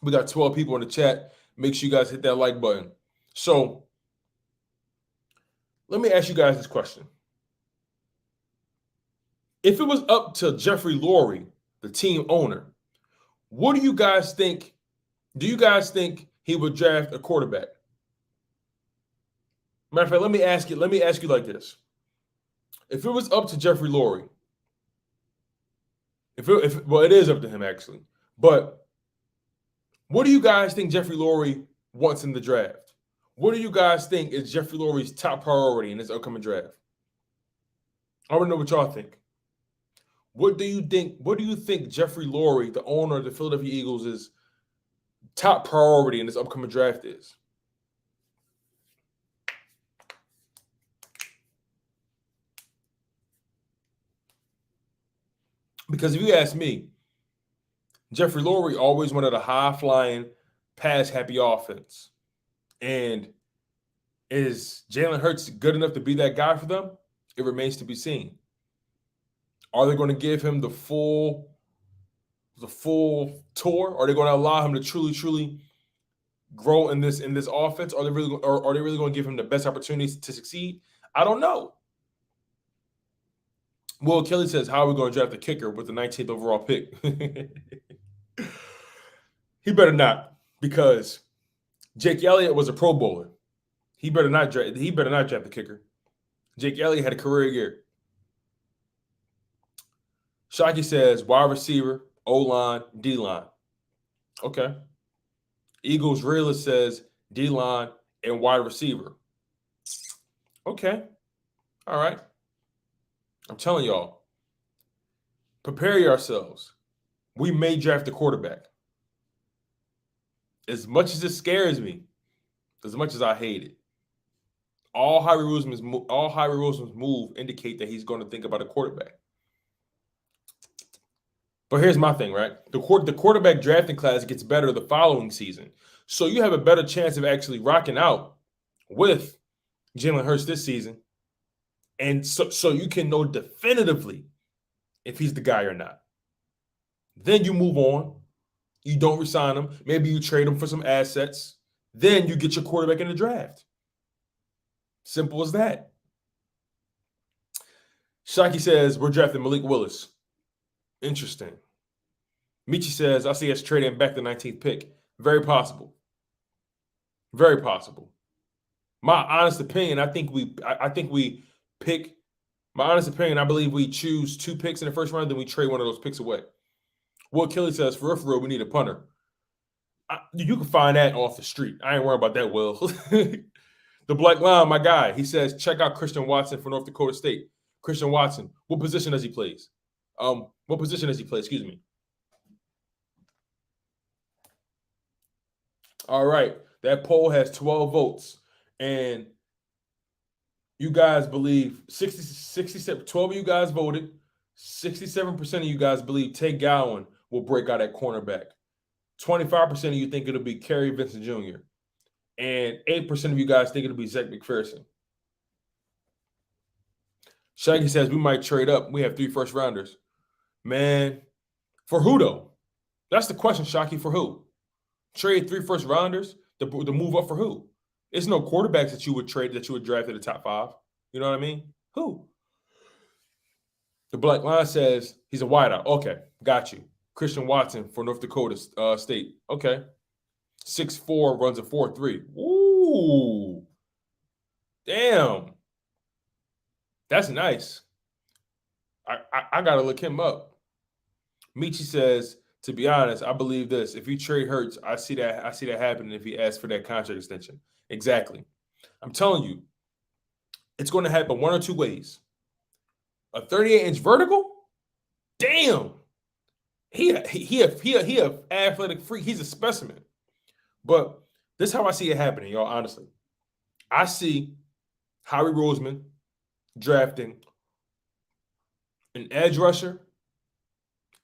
We got 12 people in the chat. Make sure you guys hit that like button. So, let me ask you guys this question. If it was up to Jeffrey Lurie, the team owner, what do you guys think? Do you guys think he would draft a quarterback? Matter of fact, let me ask you like this. If it was up to Jeffrey Lurie, it is up to him actually. But what do you guys think Jeffrey Lurie wants in the draft? What do you guys think is Jeffrey Lurie's top priority in this upcoming draft? I want to know what y'all think. What do you think Jeffrey Lurie, the owner of the Philadelphia Eagles' top priority in this upcoming draft is? Because if you ask me, Jeffrey Lurie always wanted a high-flying, pass-happy offense. And is Jalen Hurts good enough to be that guy for them? It remains to be seen. Are they going to give him the full tour? Are they going to allow him to truly grow in this offense? Are they really going to give him the best opportunities to succeed? I don't know. Will Kelly says, how are we going to draft the kicker with the 19th overall pick? He better not, because Jake Elliott was a Pro Bowler. He better not draft the kicker. Jake Elliott had a career year. Shockey says wide receiver, O-line, D-line. Okay. Eagles realist says D-line and wide receiver. Okay. All right. I'm telling y'all, prepare yourselves. We may draft a quarterback. As much as it scares me, as much as I hate it, all Howie Roseman's move indicate that he's going to think about a quarterback. But here's my thing, right? The quarterback drafting class gets better the following season. So you have a better chance of actually rocking out with Jalen Hurts this season. And so you can know definitively if he's the guy or not. Then you move on. You don't resign him. Maybe you trade him for some assets. Then you get your quarterback in the draft. Simple as that. Shockey says, we're drafting Malik Willis. Interesting. Michi says, I see us trading back the 19th pick. Very possible. Very possible. My honest opinion, I believe we choose 2 picks in the first round, then we trade one of those picks away. Will Kelly says, for real, we need a punter. You can find that off the street. I ain't worried about that, Will. The Black Line, my guy, he says, check out Christian Watson for North Dakota State. Christian Watson, what position does he play? Excuse me. All right. That poll has 12 votes. And you guys believe 67, 12 of you guys voted. 67% of you guys believe Tay Gowan will break out at cornerback. 25% of you think it'll be Kerry Vincent Jr. And 8% of you guys think it'll be Zach McPherson. Shaggy says we might trade up. We have 3 first rounders. Man, for who though? That's the question, Shockey. For who? Trade 3 first rounders to move up for who? There's no quarterbacks that you would trade, that you would draft in the top 5. You know what I mean? Who? The Black Line says he's a wideout. Okay, got you. Christian Watson for North Dakota State. Okay. 6'4", runs a 4.3. Ooh. Damn. That's nice. I got to look him up. Michi says, to be honest, I believe this. If you trade Hurts, I see that happening if he asks for that contract extension. Exactly. I'm telling you, it's going to happen one or 2 ways. A 38-inch vertical? Damn. He a athletic freak. He's a specimen. But this is how I see it happening, y'all, honestly. I see Howie Roseman drafting an edge rusher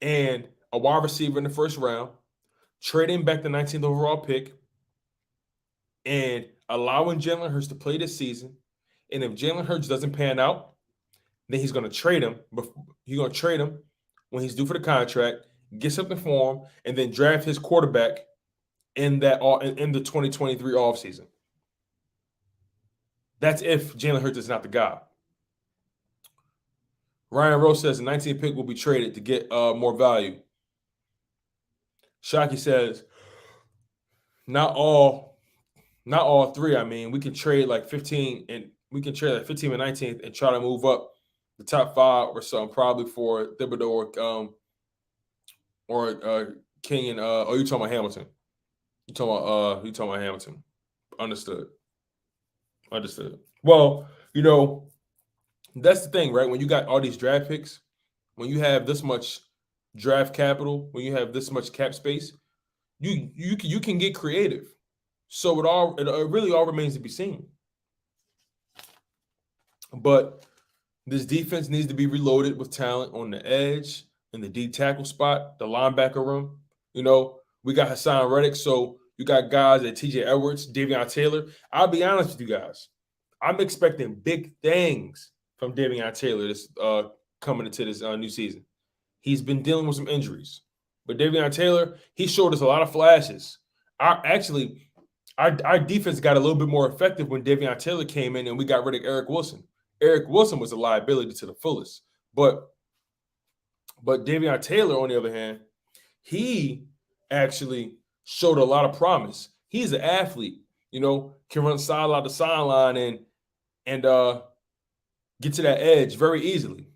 and a wide receiver in the first round, trading back the 19th overall pick, and allowing Jalen Hurts to play this season. And if Jalen Hurts doesn't pan out, then he's going to trade him. He's going to trade him when he's due for the contract, get something for him, and then draft his quarterback in the 2023 offseason. That's if Jalen Hurts is not the guy. Ryan Rose says the 19th pick will be traded to get more value. Shockey says, not all 3. I mean, we can trade like 15 and 19th and try to move up the top 5 or something, probably for Thibodeau or King and you talking about Hamilton? You talking about Hamilton? Understood. Well, you know, that's the thing, right? When you got all these draft picks, when you have this much draft capital, when you have this much cap space, you can get creative. So it really all remains to be seen. But this defense needs to be reloaded with talent on the edge, in the D tackle spot, the linebacker room. You know, we got Hassan Reddick, so you got guys like TJ Edwards, Davion Taylor. I'll be honest with you guys. I'm expecting big things from Davion Taylor this coming into this new season. He's been dealing with some injuries. But Davion Taylor, he showed us a lot of flashes. Our defense got a little bit more effective when Davion Taylor came in and we got rid of Eric Wilson. Eric Wilson was a liability to the fullest. But Davion Taylor, on the other hand, he actually showed a lot of promise. He's an athlete. can run sideline to sideline and get to that edge very easily.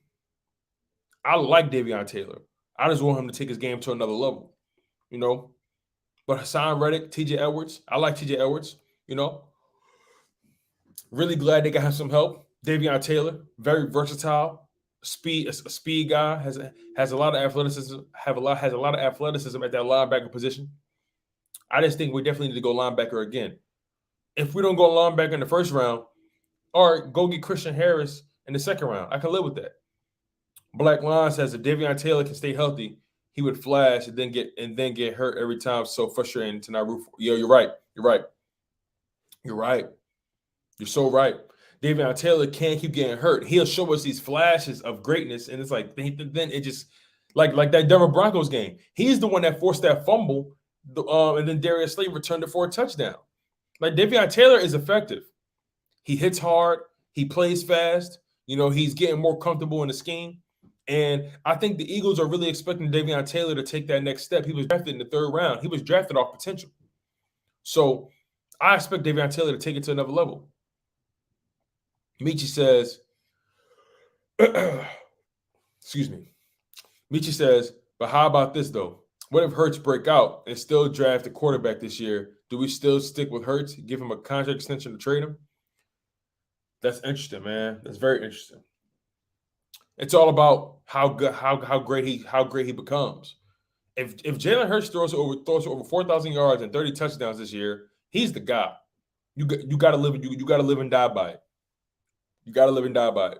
I like Davion Taylor. I just want him to take his game to another level, But Hassan Reddick, TJ Edwards, I like TJ Edwards, Really glad they got him some help. Davion Taylor, very versatile, a speed guy, has a lot of athleticism, has a lot of athleticism at that linebacker position. I just think we definitely need to go linebacker again. If we don't go linebacker in the first round, or go get Christian Harris in the second round, I can live with that. Black Line says if Davion Taylor can stay healthy, he would flash and then get hurt every time. So frustrating to not root for. Yo, you're right. You're so right. Davion Taylor can't keep getting hurt. He'll show us these flashes of greatness, and it's like then it just like that Denver Broncos game. He's the one that forced that fumble, and then Darius Slay returned it for a touchdown. Like Davion Taylor is effective. He hits hard. He plays fast. He's getting more comfortable in the scheme. And I think the Eagles are really expecting Davion Taylor to take that next step. He was drafted in the third round. He was drafted off potential. So I expect Davion Taylor to take it to another level. Michi says, excuse me. Michi says, but how about this, though? What if Hurts break out and still draft a quarterback this year? Do we still stick with Hurts, give him a contract extension to trade him? That's interesting, man. That's very interesting. It's all about how great he becomes. If Jalen Hurts throws over 4,000 yards and 30 touchdowns this year, he's the guy. You got to live and die by it. You got to live and die by it.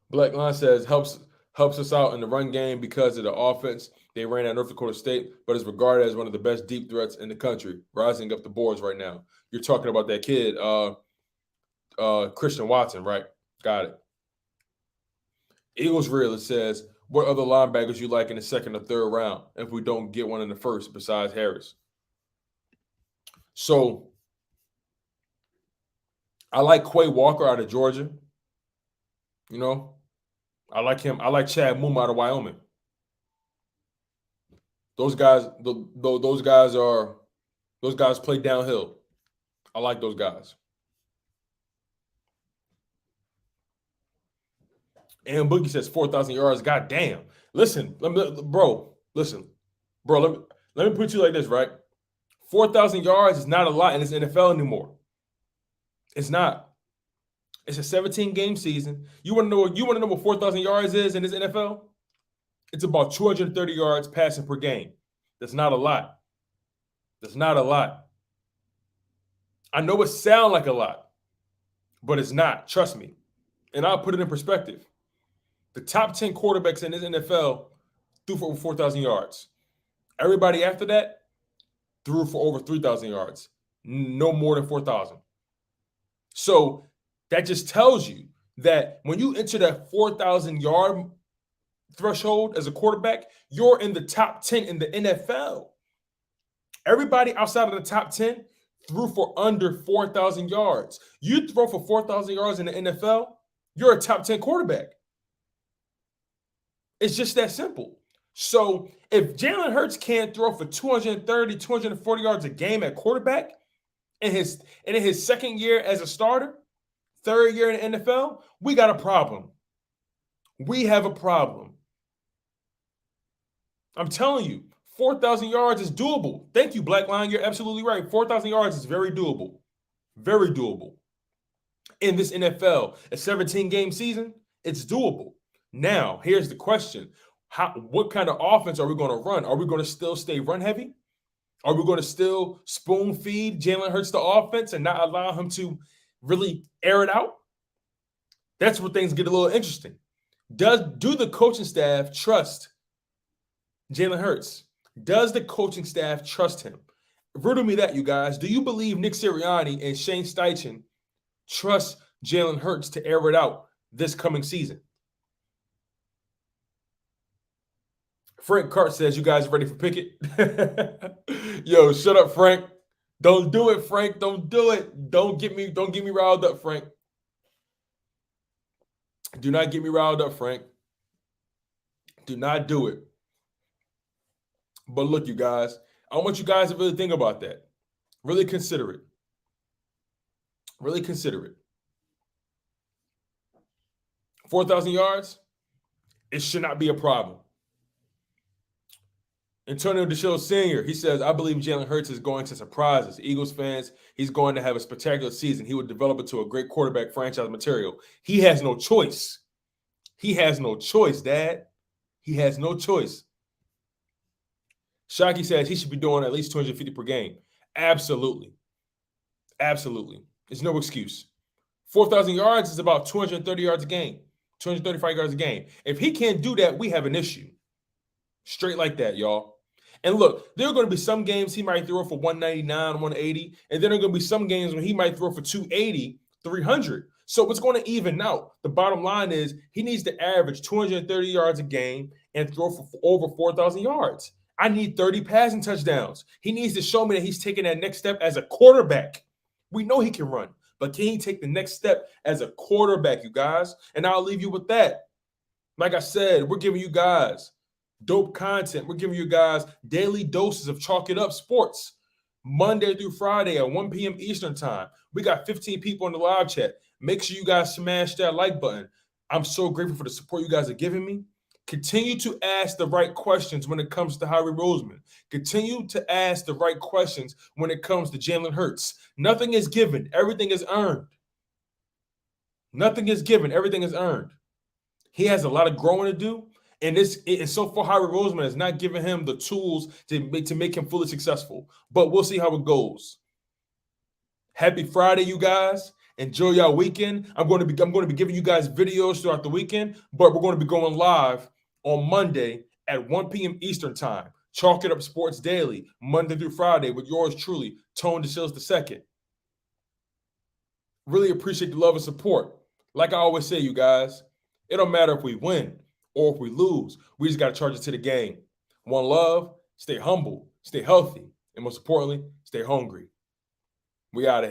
Black Line says helps us out in the run game because of the offense they ran at North Dakota State, but is regarded as one of the best deep threats in the country, rising up the boards right now. You're talking about that kid, Christian Watson, right? Got it. Eagles Realist says, what other linebackers you like in the second or third round if we don't get one in the first besides Harris? So I like Quay Walker out of Georgia. I like him. I like Chad Moom out of Wyoming. Those guys play downhill. I like those guys. And Boogie says 4,000 yards. God damn. Listen, bro. Let me put you like this, right? 4,000 yards is not a lot in this NFL anymore. It's not. It's a 17-game season. You want to know what 4,000 yards is in this NFL? It's about 230 yards passing per game. That's not a lot. I know it sounds like a lot, but it's not. Trust me. And I'll put it in perspective. The top 10 quarterbacks in this NFL threw for over 4,000 yards. Everybody after that threw for over 3,000 yards. No more than 4,000. So that just tells you that when you enter that 4,000-yard threshold as a quarterback, you're in the top 10 in the NFL. Everybody outside of the top 10 threw for under 4,000 yards. You throw for 4,000 yards in the NFL, you're a top 10 quarterback. It's just that simple. So if Jalen Hurts can't throw for 230, 240 yards a game at quarterback in his second year as a starter, third year in the NFL, we got a problem. We have a problem. I'm telling you, 4,000 yards is doable. Thank you, Black Line. You're absolutely right. 4,000 yards is very doable. Very doable. In this NFL, a 17-game season, it's doable. Now, here's the question. What kind of offense are we going to run? Are we going to still stay run heavy? Are we going to still spoon feed Jalen Hurts the offense and not allow him to really air it out? That's where things get a little interesting. Do the coaching staff trust Jalen Hurts? Does the coaching staff trust him? Riddle me that, you guys. Do you believe Nick Sirianni and Shane Steichen trust Jalen Hurts to air it out this coming season? Frank Cart says, you guys ready for Pickett? Yo, shut up, Frank. Don't do it, Frank. Don't do it. Don't get me riled up, Frank. Do not get me riled up, Frank. Do not do it. But look, you guys, I want you guys to really think about that. Really consider it. Really consider it. 4,000 yards, it should not be a problem. Antonio DeShields Sr., he says, I believe Jalen Hurts is going to surprise us. Eagles fans, he's going to have a spectacular season. He would develop into a great quarterback franchise material. He has no choice. He has no choice, Dad. He has no choice. Shockey says he should be doing at least 250 per game. Absolutely. Absolutely. There's no excuse. 4,000 yards is about 230 yards a game, 235 yards a game. If he can't do that, we have an issue. Straight like that, y'all. And look, there are going to be some games he might throw for 199, 180, and then there are going to be some games when he might throw for 280, 300. So it's going to even out. The bottom line is he needs to average 230 yards a game and throw for over 4,000 yards. I need 30 passing touchdowns. He needs to show me that he's taking that next step as a quarterback. We know he can run, but can he take the next step as a quarterback, you guys? And I'll leave you with that. Like I said, we're giving you guys dope content. We're giving you guys daily doses of Chalk It Up Sports, Monday through Friday at 1 p.m. Eastern time. We got 15 people in the live chat. Make sure you guys smash that like button. I'm so grateful for the support you guys are giving me. Continue to ask the right questions when it comes to Howie Roseman. Continue to ask the right questions when it comes to Jalen Hurts. Nothing is given. Everything is earned. Nothing is given. Everything is earned. He has a lot of growing to do. And so far, Howie Roseman has not given him the tools to make him fully successful. But we'll see how it goes. Happy Friday, you guys. Enjoy your weekend. I'm going to be giving you guys videos throughout the weekend, but we're going to be going live on Monday at 1 p.m. Eastern time. Chalk It Up Sports Daily, Monday through Friday, with yours truly, Tone DeShields II. Really appreciate the love and support. Like I always say, you guys, it don't matter if we win or if we lose. We just got to charge it to the game. One love, stay humble, stay healthy, and most importantly, stay hungry. We out of here.